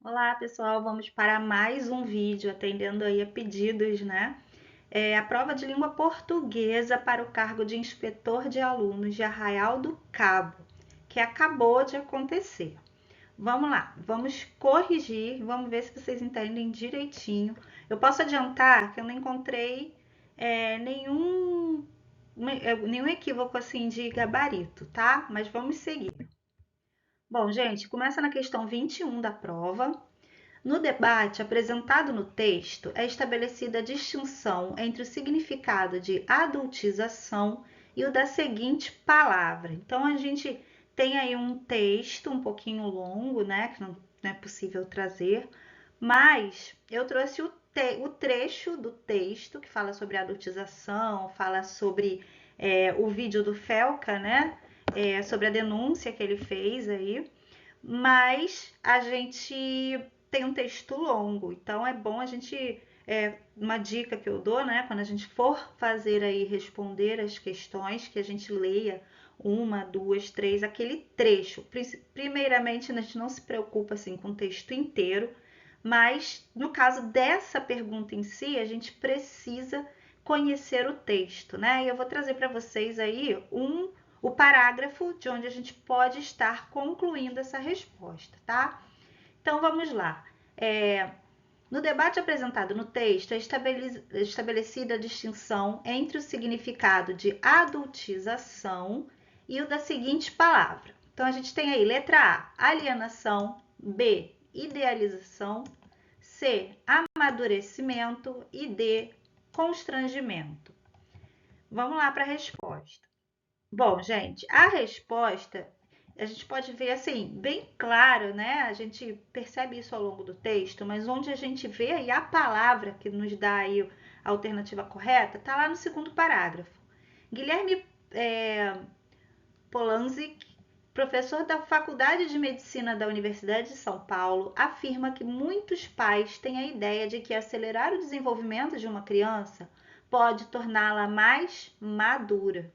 Olá, pessoal, vamos para mais um vídeo atendendo aí a pedidos, né? A prova de língua portuguesa para o cargo de inspetor de alunos de Arraial do Cabo, que acabou de acontecer. Vamos lá, vamos corrigir, vamos ver se vocês entendem direitinho. Eu posso adiantar que eu não encontrei nenhum equívoco assim de gabarito, tá? Mas vamos seguir. Bom, gente, começa na questão 21 da prova. No debate apresentado no texto, é estabelecida a distinção entre o significado de adultização e o da seguinte palavra. Então, a gente tem aí um texto um pouquinho longo, né, que não é possível trazer, mas eu trouxe o trecho do texto que fala sobre adultização, fala sobre o vídeo do Felca, né, sobre a denúncia que ele fez aí, mas a gente tem um texto longo, então é bom a gente uma dica que eu dou, né, quando a gente for fazer aí responder as questões, que a gente leia uma, duas, três, aquele trecho. Primeiramente, a gente não se preocupa assim com o texto inteiro, mas no caso dessa pergunta em si, a gente precisa conhecer o texto, né? E eu vou trazer para vocês aí o parágrafo de onde a gente pode estar concluindo essa resposta, tá? Então vamos lá. No debate apresentado no texto, é estabelecida a distinção entre o significado de adultização e o da seguinte palavra. Então a gente tem aí letra A, alienação, B, idealização, C, amadurecimento e D, constrangimento. Vamos lá para a resposta. Bom, gente, a resposta a gente pode ver assim, bem claro, né? A gente percebe isso ao longo do texto, mas onde a gente vê aí a palavra que nos dá aí a alternativa correta, tá lá no segundo parágrafo. Guilherme Polanzik, professor da Faculdade de Medicina da Universidade de São Paulo, afirma que muitos pais têm a ideia de que acelerar o desenvolvimento de uma criança pode torná-la mais madura.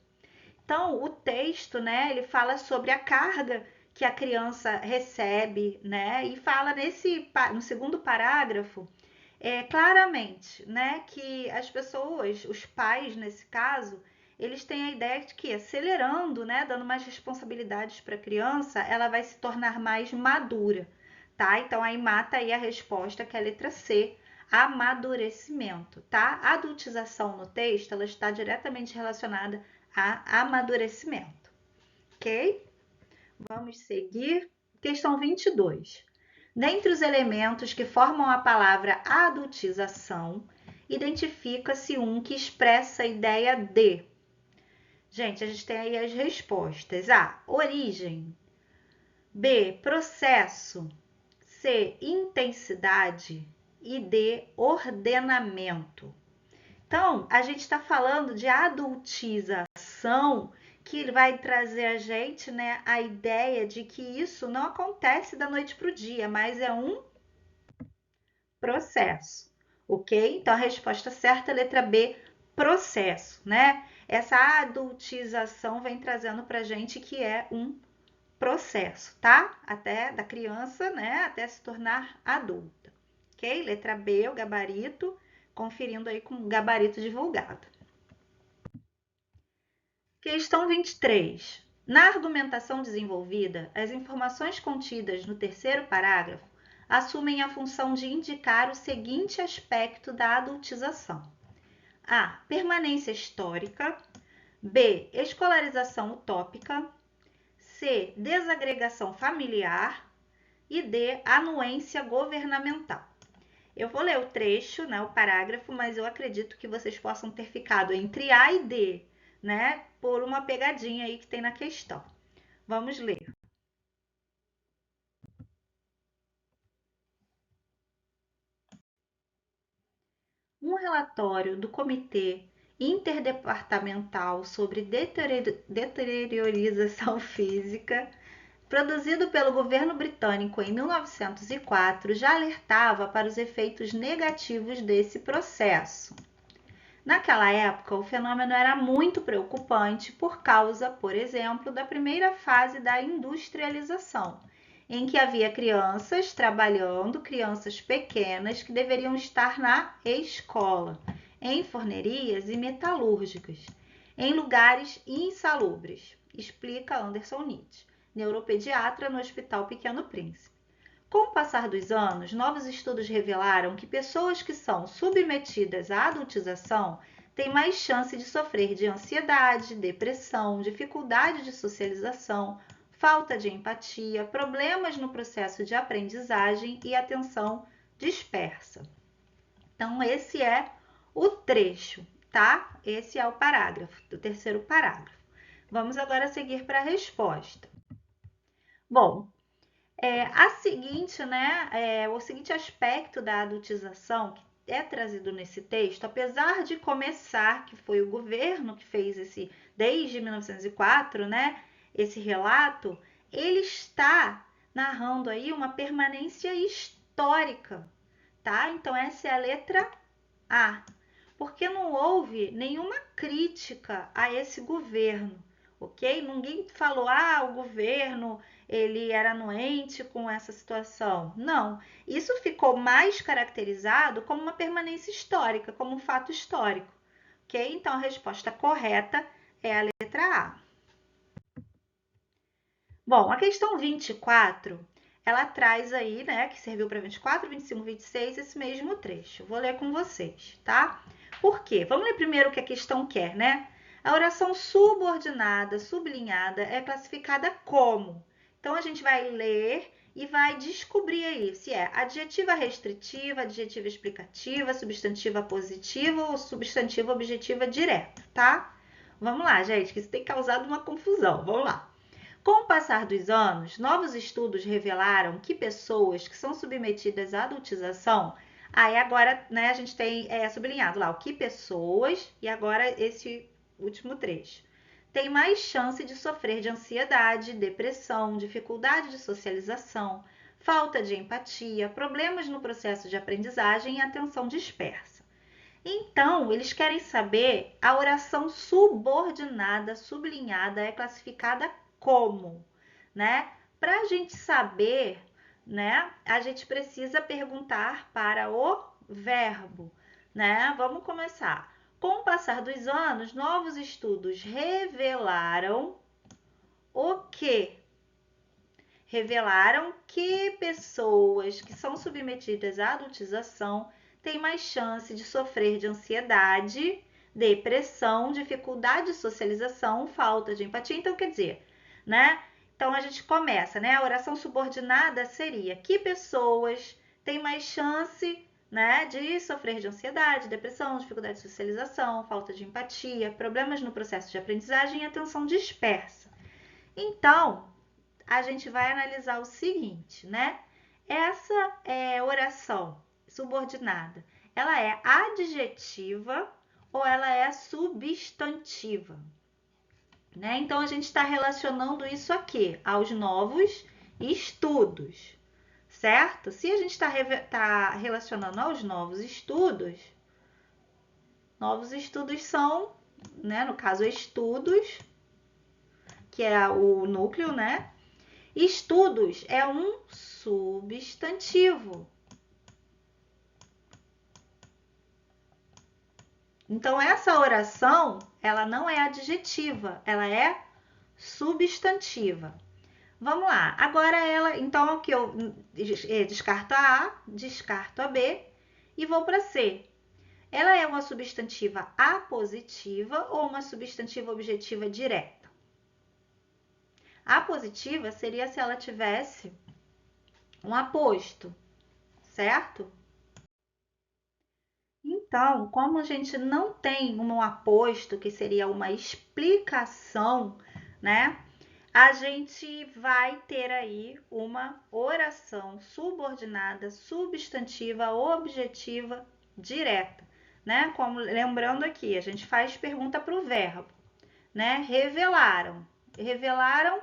Então, o texto, né, ele fala sobre a carga que a criança recebe, né, e fala no segundo parágrafo, claramente, né, que as pessoas, os pais nesse caso, eles têm a ideia de que acelerando, né, dando mais responsabilidades para a criança, ela vai se tornar mais madura, tá? Então aí mata aí a resposta que é a letra C, amadurecimento, tá? A adultização no texto, ela está diretamente relacionada a amadurecimento, ok? Vamos seguir. Questão 22. Dentre os elementos que formam a palavra adultização, identifica-se um que expressa a ideia de. Gente, a gente tem aí as respostas. A, origem. B, processo. C, intensidade. E D, ordenamento. Então, a gente está falando de adultização, que vai trazer a gente, né, a ideia de que isso não acontece da noite para o dia, mas é um processo, ok? Então, a resposta certa é a letra B, processo, né? Essa adultização vem trazendo para a gente que é um processo, tá? Até da criança, né, até se tornar adulta, ok? Letra B, o gabarito, conferindo aí com o gabarito divulgado. Questão 23. Na argumentação desenvolvida, as informações contidas no terceiro parágrafo assumem a função de indicar o seguinte aspecto da adultização: A. Permanência histórica. B. Escolarização utópica. C. Desagregação familiar. E D. Anuência governamental. Eu vou ler o trecho, né, o parágrafo, mas eu acredito que vocês possam ter ficado entre A e D, né, por uma pegadinha aí que tem na questão. Vamos ler. Um relatório do Comitê Interdepartamental sobre Deteriorização Física, produzido pelo governo britânico em 1904, já alertava para os efeitos negativos desse processo. Naquela época, o fenômeno era muito preocupante por causa, por exemplo, da primeira fase da industrialização, em que havia crianças trabalhando, crianças pequenas que deveriam estar na escola, em fornerias e metalúrgicas, em lugares insalubres, explica Anderson Nietzsche, neuropediatra no Hospital Pequeno Príncipe. Com o passar dos anos, novos estudos revelaram que pessoas que são submetidas à adultização têm mais chance de sofrer de ansiedade, depressão, dificuldade de socialização, falta de empatia, problemas no processo de aprendizagem e atenção dispersa. Então, esse é o trecho, tá? Esse é o parágrafo, o terceiro parágrafo. Vamos agora seguir para a resposta. Bom, o seguinte aspecto da adultização que é trazido nesse texto, apesar de começar, que foi o governo que fez desde 1904, né, esse relato, ele está narrando aí uma permanência histórica, tá? Então essa é a letra A, porque não houve nenhuma crítica a esse governo, ok? Ninguém falou, o governo ele era anuente com essa situação. Não, isso ficou mais caracterizado como uma permanência histórica, como um fato histórico, ok? Então a resposta correta é a letra A. Bom, a questão 24, ela traz aí, né, que serviu para 24, 25, 26, esse mesmo trecho. Vou ler com vocês, tá? Por quê? Vamos ler primeiro o que a questão quer, né? A oração subordinada, sublinhada, é classificada como? Então, a gente vai ler e vai descobrir aí se é adjetiva restritiva, adjetiva explicativa, substantiva positiva ou substantiva objetiva direta, tá? Vamos lá, gente, que isso tem causado uma confusão. Vamos lá. Com o passar dos anos, novos estudos revelaram que pessoas que são submetidas à adultização, aí agora, né, a gente tem sublinhado lá o que pessoas, e agora esse último trecho, tem mais chance de sofrer de ansiedade, depressão, dificuldade de socialização, falta de empatia, problemas no processo de aprendizagem e atenção dispersa. Então, eles querem saber a oração subordinada, sublinhada, é classificada como, né? Para a gente saber, né, a gente precisa perguntar para o verbo, né? Vamos começar. Com o passar dos anos, novos estudos revelaram o quê? Revelaram que pessoas que são submetidas à adultização têm mais chance de sofrer de ansiedade, depressão, dificuldade de socialização, falta de empatia. Então, quer dizer, né? Então, a gente começa, né? A oração subordinada seria que pessoas têm mais chance, né, de sofrer de ansiedade, depressão, dificuldade de socialização, falta de empatia, problemas no processo de aprendizagem e atenção dispersa. Então, a gente vai analisar o seguinte, né? Essa oração subordinada, ela é adjetiva ou ela é substantiva? Né? Então, a gente está relacionando isso aqui aos novos estudos, certo? Se a gente está relacionando aos novos estudos são, né, no caso, estudos, que é o núcleo, né? Estudos é um substantivo. Então, essa oração, ela não é adjetiva, ela é substantiva. Vamos lá. Agora então aqui eu descarto a A, descarto a B e vou para C. Ela é uma substantiva apositiva ou uma substantiva objetiva direta? A positiva seria se ela tivesse um aposto, certo? Então, como a gente não tem um aposto, que seria uma explicação, né? A gente vai ter aí uma oração subordinada, substantiva, objetiva, direta, né? Como lembrando aqui, a gente faz pergunta para o verbo, né? Revelaram. Revelaram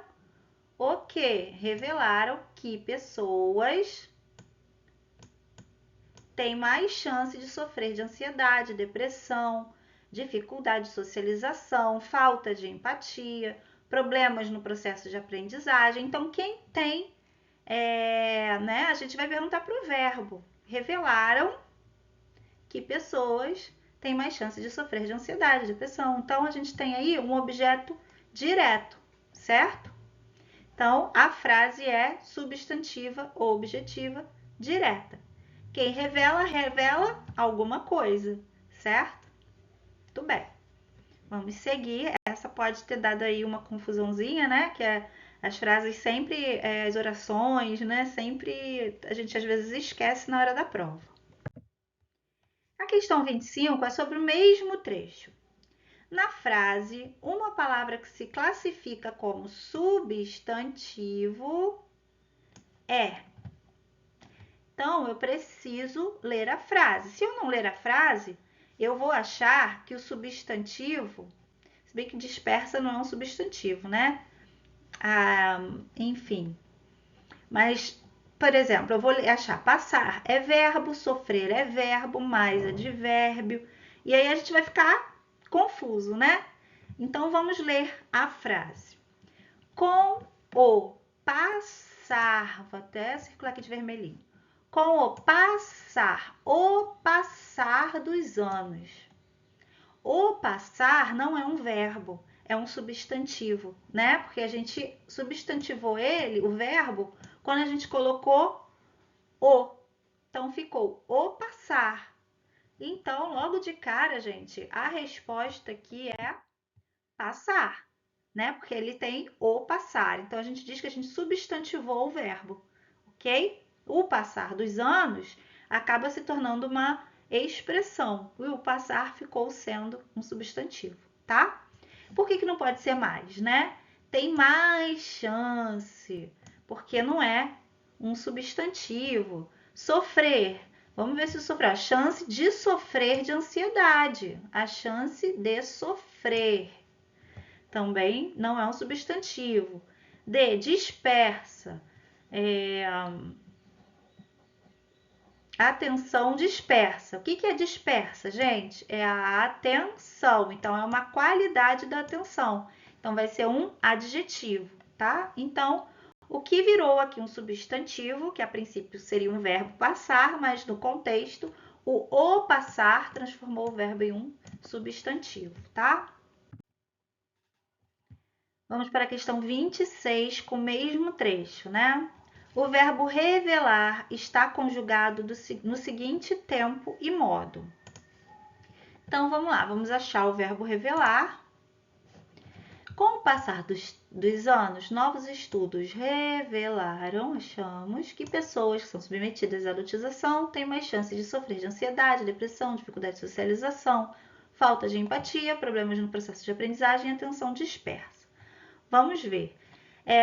o quê? Revelaram que pessoas têm mais chance de sofrer de ansiedade, depressão, dificuldade de socialização, falta de empatia, problemas no processo de aprendizagem. Então, quem tem né, a gente vai perguntar para o verbo. Revelaram que pessoas têm mais chance de sofrer de ansiedade, depressão. Então, a gente tem aí um objeto direto, certo? Então, a frase é substantiva ou objetiva direta. Quem revela, revela alguma coisa, certo? Muito bem. Vamos seguir. Essa pode ter dado aí uma confusãozinha, né? Que é as frases sempre, as orações, né? Sempre a gente às vezes esquece na hora da prova. A questão 25 é sobre o mesmo trecho. Na frase, uma palavra que se classifica como substantivo é. Então, eu preciso ler a frase. Se eu não ler a frase, eu vou achar que o substantivo, se bem que dispersa não é um substantivo, né? Enfim. Mas, por exemplo, eu vou achar passar é verbo, sofrer é verbo, mais advérbio. E aí a gente vai ficar confuso, né? Então, vamos ler a frase. Com o passar, vou até circular aqui de vermelhinho. Com o passar dos anos. O passar não é um verbo, é um substantivo, né? Porque a gente substantivou ele, o verbo, quando a gente colocou o. Então ficou o passar. Então, logo de cara, gente, a resposta aqui é passar, né? Porque ele tem o passar. Então, a gente diz que a gente substantivou o verbo, ok? O passar dos anos acaba se tornando uma expressão. E o passar ficou sendo um substantivo, tá? Por que não pode ser mais, né? Tem mais chance, porque não é um substantivo. Sofrer. Vamos ver se sofrer. A chance de sofrer de ansiedade. A chance de sofrer. Também não é um substantivo. Dispersa. Atenção dispersa. O que é dispersa, gente? É a atenção. Então, é uma qualidade da atenção. Então, vai ser um adjetivo, tá? Então, o que virou aqui um substantivo, que a princípio seria um verbo passar, mas no contexto, o passar transformou o verbo em um substantivo, tá? Vamos para a questão 26, com o mesmo trecho, né? O verbo revelar está conjugado no seguinte tempo e modo. Então, vamos lá, vamos achar o verbo revelar. Com o passar dos anos, novos estudos revelaram, achamos, que pessoas que são submetidas à adultização têm mais chance de sofrer de ansiedade, depressão, dificuldade de socialização, falta de empatia, problemas no processo de aprendizagem e atenção dispersa. Vamos ver.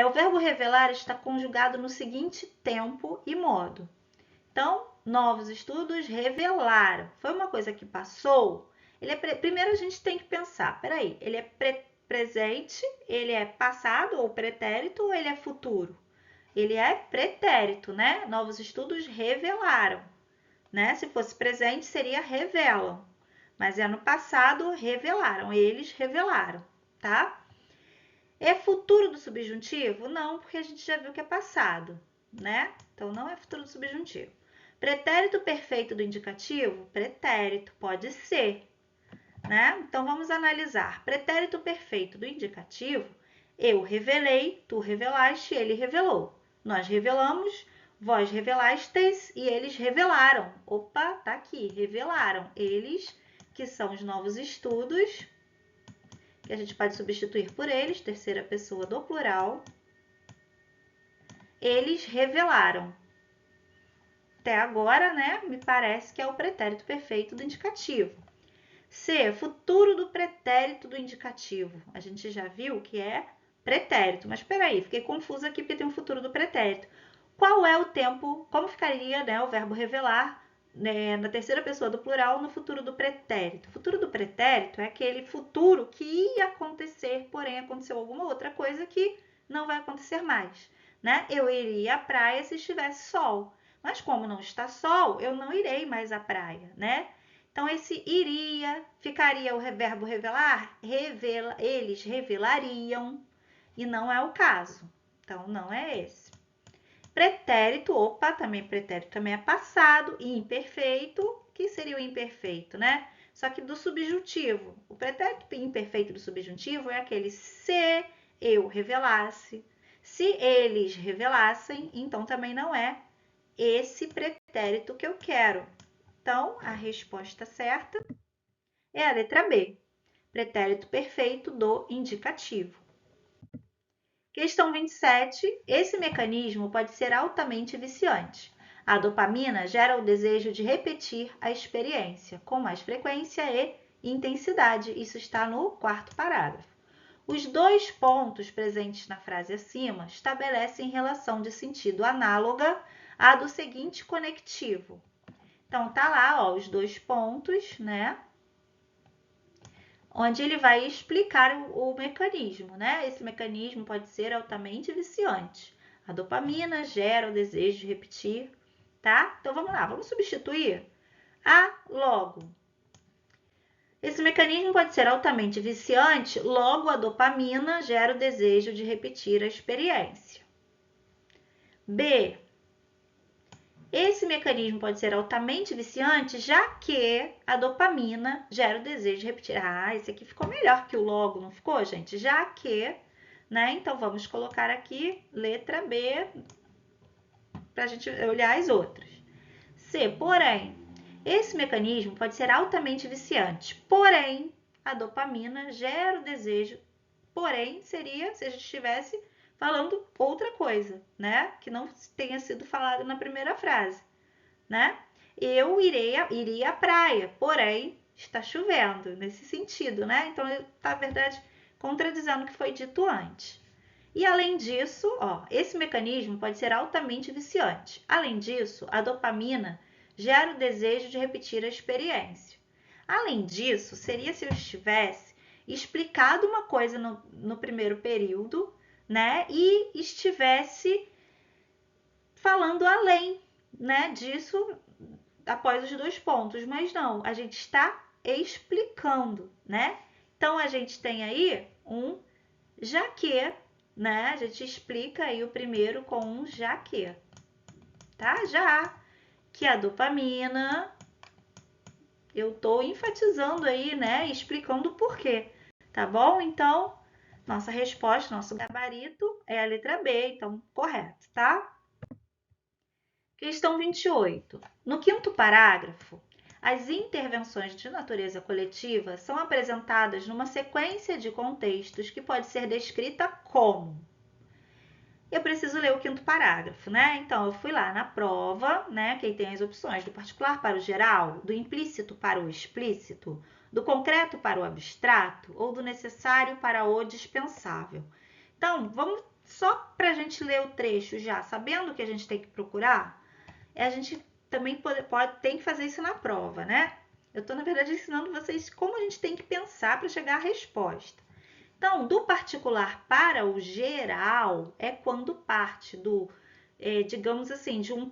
O verbo revelar está conjugado no seguinte tempo e modo. Então, novos estudos revelaram. Foi uma coisa que passou? Primeiro a gente tem que pensar, peraí, ele é presente, ele é passado ou pretérito ou ele é futuro? Ele é pretérito, né? Novos estudos revelaram, né? Se fosse presente, seria revelam. Mas é no passado, revelaram, eles revelaram, tá? É futuro do subjuntivo? Não, porque a gente já viu que é passado, né? Então, não é futuro do subjuntivo. Pretérito perfeito do indicativo? Pretérito, pode ser, né? Então, vamos analisar. Pretérito perfeito do indicativo, eu revelei, tu revelaste, ele revelou. Nós revelamos, vós revelastes e eles revelaram. Opa, tá aqui, revelaram. Eles, que são os novos estudos, que a gente pode substituir por eles, terceira pessoa do plural. Eles revelaram. Até agora, né, me parece que é o pretérito perfeito do indicativo. C, futuro do pretérito do indicativo. A gente já viu que é pretérito, mas espera aí, fiquei confusa aqui porque tem um futuro do pretérito. Qual é o tempo, como ficaria, né, o verbo revelar, né, na terceira pessoa do plural no futuro do pretérito? O futuro do pretérito é aquele futuro que ia acontecer, porém aconteceu alguma outra coisa que não vai acontecer mais, né? Eu iria à praia se estivesse sol, mas como não está sol, eu não irei mais à praia, né? Então, esse iria, ficaria o verbo revelar, eles revelariam, e não é o caso. Então, não é esse. Pretérito, opa, também pretérito também é passado. E imperfeito, que seria o imperfeito, né? Só que do subjuntivo. O pretérito imperfeito do subjuntivo é aquele se eu revelasse. Se eles revelassem, então também não é esse pretérito que eu quero. Então, a resposta certa é a letra B, pretérito perfeito do indicativo. Questão 27. Esse mecanismo pode ser altamente viciante. A dopamina gera o desejo de repetir a experiência com mais frequência e intensidade. Isso está no quarto parágrafo. Os dois pontos presentes na frase acima estabelecem relação de sentido análoga à do seguinte conectivo. Então, tá lá, ó, os dois pontos, né? Onde ele vai explicar o mecanismo, né? Esse mecanismo pode ser altamente viciante. A dopamina gera o desejo de repetir, tá? Então, vamos lá, vamos substituir a logo. Esse mecanismo pode ser altamente viciante, logo a dopamina gera o desejo de repetir a experiência. B. Esse mecanismo pode ser altamente viciante, já que a dopamina gera o desejo de repetir. Ah, esse aqui ficou melhor que o logo, não ficou, gente? Já que, né? Então, vamos colocar aqui letra B para a gente olhar as outras. C, porém, esse mecanismo pode ser altamente viciante, porém, a dopamina gera o desejo. Porém, seria se a gente estivesse falando outra coisa, né? Que não tenha sido falado na primeira frase, né? Eu iria à praia, porém está chovendo, nesse sentido, né? Então, na verdade, contradizendo o que foi dito antes. E além disso, ó, esse mecanismo pode ser altamente viciante. Além disso, a dopamina gera o desejo de repetir a experiência. Além disso, seria se eu estivesse explicado uma coisa no primeiro período, né? E estivesse falando além, né, disso após os dois pontos, mas não, a gente está explicando, né? Então, a gente tem aí um já que, né? A gente explica aí o primeiro com um já que, tá? Já que a dopamina, eu tô enfatizando aí, né? Explicando o porquê, tá bom? Então, nossa resposta, nosso gabarito é a letra B, então, correto, tá? Questão 28. No quinto parágrafo, as intervenções de natureza coletiva são apresentadas numa sequência de contextos que pode ser descrita como. Eu preciso ler o quinto parágrafo, né? Então, eu fui lá na prova, né? Que aí tem as opções do particular para o geral, do implícito para o explícito, do concreto para o abstrato ou do necessário para o dispensável. Então, vamos só para a gente ler o trecho já, sabendo o que a gente tem que procurar, a gente também tem que fazer isso na prova, né? Eu estou, na verdade, ensinando vocês como a gente tem que pensar para chegar à resposta. Então, do particular para o geral é quando parte do, digamos assim, de um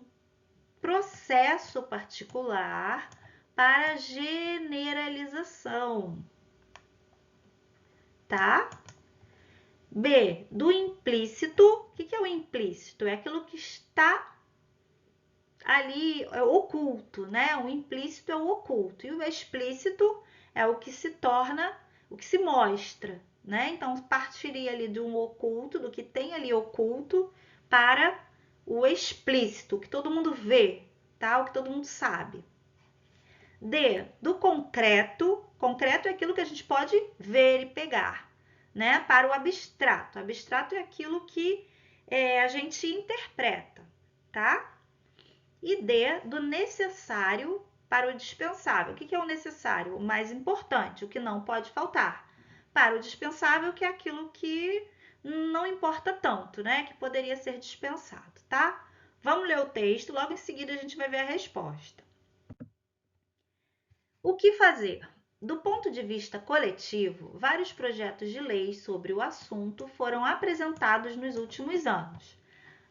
processo particular para generalização, tá? B, do implícito. O que é o implícito? É aquilo que está ali oculto, né? O implícito é o oculto e o explícito é o que se torna, o que se mostra, né? Então, partiria ali de um oculto, do que tem ali oculto, para o explícito, o que todo mundo vê, tá? O que todo mundo sabe. D, do concreto. Concreto é aquilo que a gente pode ver e pegar, né? Para o abstrato. Abstrato é aquilo que a gente interpreta, tá? E D, do necessário para o dispensável. O que é o necessário? O mais importante, o que não pode faltar. Para o dispensável, que é aquilo que não importa tanto, né? Que poderia ser dispensado, tá? Vamos ler o texto, logo em seguida a gente vai ver a resposta. O que fazer? Do ponto de vista coletivo, vários projetos de lei sobre o assunto foram apresentados nos últimos anos.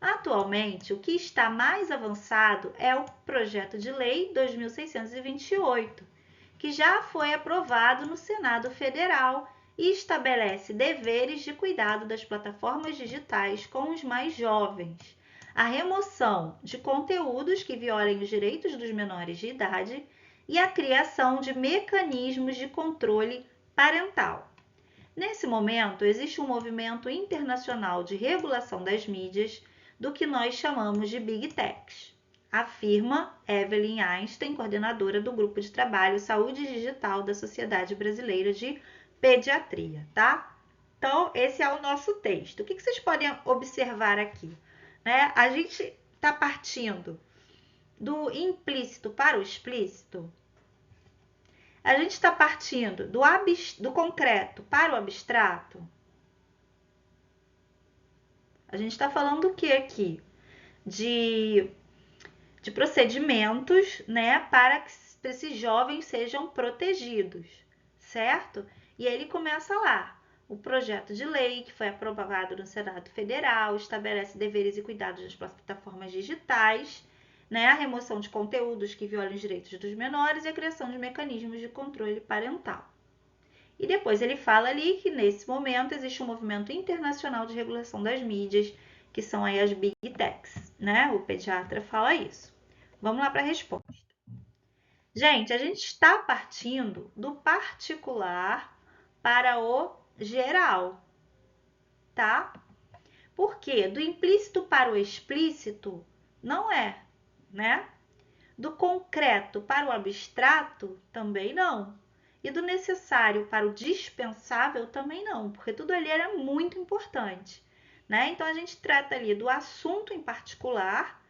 Atualmente, o que está mais avançado é o Projeto de Lei 2628, que já foi aprovado no Senado Federal e estabelece deveres de cuidado das plataformas digitais com os mais jovens, a remoção de conteúdos que violem os direitos dos menores de idade e a criação de mecanismos de controle parental. Nesse momento, existe um movimento internacional de regulação das mídias do que nós chamamos de Big Techs, afirma Evelyn Einstein, coordenadora do Grupo de Trabalho Saúde Digital da Sociedade Brasileira de Pediatria, tá? Então, esse é o nosso texto. O que vocês podem observar aqui? Né? A gente está partindo do implícito para o explícito. A gente está partindo do concreto para o abstrato. A gente está falando do que aqui? De procedimentos, né, para que esses jovens sejam protegidos, certo? E ele começa lá. O projeto de lei, que foi aprovado no Senado Federal, estabelece deveres e cuidados das plataformas digitais, né, a remoção de conteúdos que violam os direitos dos menores e a criação de mecanismos de controle parental. E depois ele fala ali que, nesse momento, existe um movimento internacional de regulação das mídias, que são aí as Big Techs, né? O pediatra fala isso. Vamos lá para a resposta. Gente, a gente está partindo do particular para o geral, tá? Por quê? Do implícito para o explícito não é, né? Do concreto para o abstrato também não. E do necessário para o dispensável também não, porque tudo ali era muito importante, né? Então a gente trata ali do assunto em particular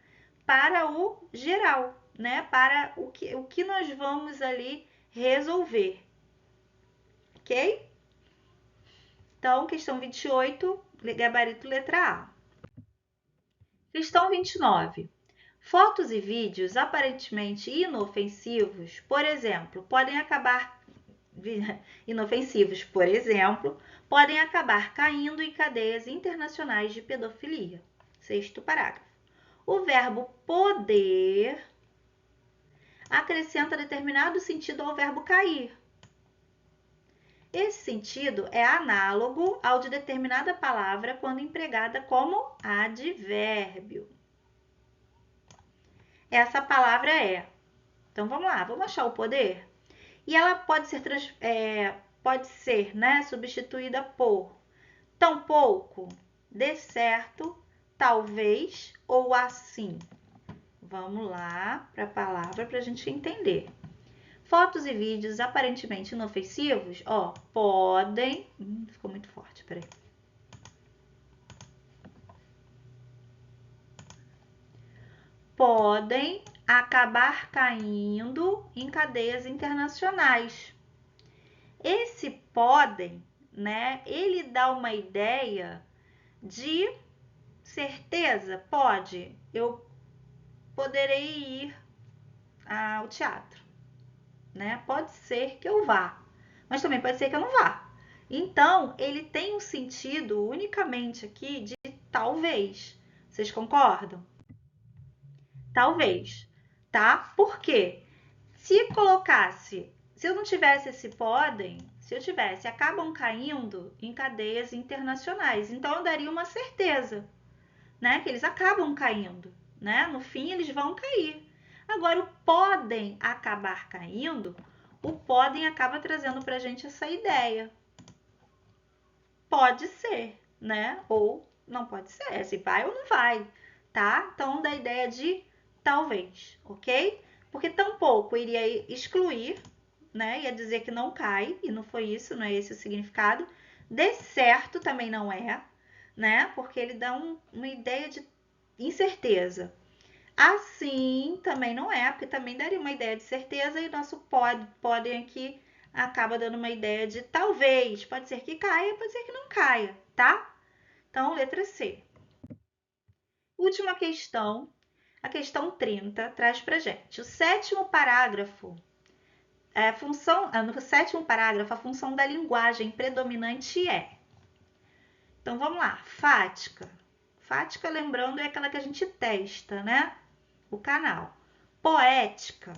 para o geral, né? Para o que nós vamos ali resolver. Ok? Então, questão 28, gabarito letra A. Questão 29. Fotos e vídeos aparentemente inofensivos, por exemplo, podem acabar caindo em cadeias internacionais de pedofilia. Sexto parágrafo. O verbo poder acrescenta determinado sentido ao verbo cair. Esse sentido é análogo ao de determinada palavra quando empregada como advérbio. Essa palavra é. Então vamos lá, vamos achar o poder? E ela pode ser, né, substituída por tão pouco, de certo, talvez ou assim. Vamos lá para a palavra para a gente entender. Fotos e vídeos aparentemente inofensivos, ó, podem. Ficou muito forte, peraí. Podem acabar caindo em cadeias internacionais. Esse podem, né, ele dá uma ideia de certeza. Pode, eu poderei ir ao teatro, né? Pode ser que eu vá, mas também pode ser que eu não vá. Então, ele tem um sentido unicamente aqui de talvez. Vocês concordam? Talvez, tá? Por quê? Se eu não tivesse esse podem, se eu tivesse, acabam caindo em cadeias internacionais. Então, eu daria uma certeza, né? Que eles acabam caindo, né? No fim, eles vão cair. Agora, o podem acabar caindo, o podem acaba trazendo pra gente essa ideia. Pode ser, né? Ou não pode ser, se vai ou não vai, tá? Então, da ideia de talvez, ok? Porque tampouco iria excluir, né? Ia dizer que não cai, e não foi isso, não é esse o significado. De certo também não é, né? Porque ele dá uma ideia de incerteza. Assim também não é, porque também daria uma ideia de certeza, e o nosso podem aqui acaba dando uma ideia de talvez, pode ser que caia, pode ser que não caia, tá? Então, letra C. Última questão, a questão 30, traz pra gente. O sétimo parágrafo, no sétimo parágrafo, a função da linguagem predominante é. Então, vamos lá. Fática. Fática, lembrando, é aquela que a gente testa, né? O canal. Poética.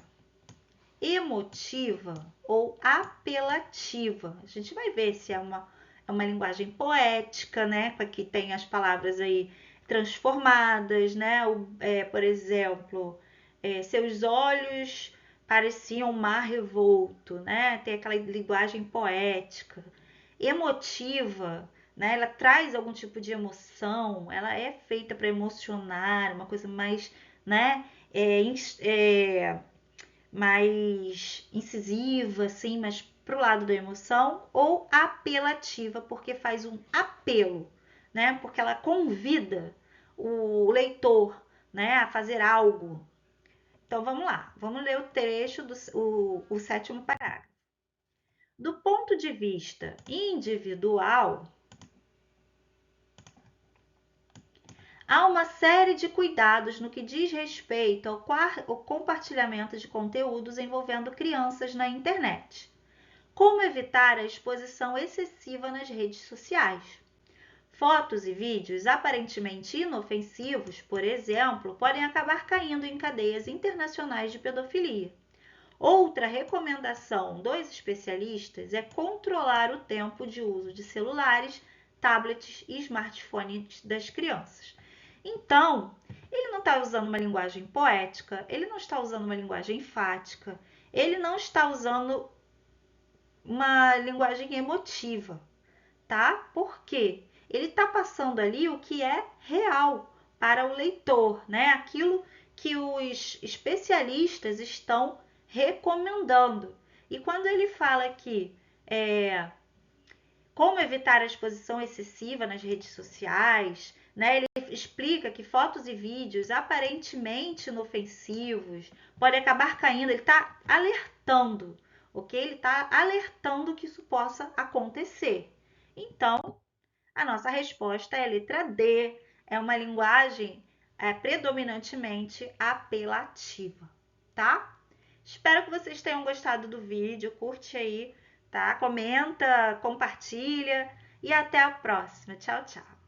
Emotiva ou apelativa. A gente vai ver se é uma linguagem poética, né? Aqui tem as palavras aí transformadas, né? Por exemplo, seus olhos pareciam um mar revolto, né? Tem aquela linguagem poética, emotiva, né? Ela traz algum tipo de emoção, ela é feita para emocionar, uma coisa mais, né? Mais incisiva, assim, mas pro lado da emoção, ou apelativa, porque faz um apelo, né? Porque ela convida o leitor, né, a fazer algo. Então vamos lá, vamos ler o trecho o sétimo parágrafo. Do ponto de vista individual, há uma série de cuidados no que diz respeito ao compartilhamento de conteúdos envolvendo crianças na internet. Como evitar a exposição excessiva nas redes sociais? Fotos e vídeos aparentemente inofensivos, por exemplo, podem acabar caindo em cadeias internacionais de pedofilia. Outra recomendação dos especialistas é controlar o tempo de uso de celulares, tablets e smartphones das crianças. Então, ele não está usando uma linguagem poética, ele não está usando uma linguagem enfática, ele não está usando uma linguagem emotiva, tá? Por quê? Ele está passando ali o que é real para o leitor, né? Aquilo que os especialistas estão recomendando. E quando ele fala que como evitar a exposição excessiva nas redes sociais, né? Ele explica que fotos e vídeos aparentemente inofensivos podem acabar caindo, ele está alertando, ok? Ele está alertando que isso possa acontecer. Então, a nossa resposta é a letra D, é uma linguagem predominantemente apelativa, tá? Espero que vocês tenham gostado do vídeo, curte aí, tá? Comenta, compartilha e até a próxima. Tchau, tchau.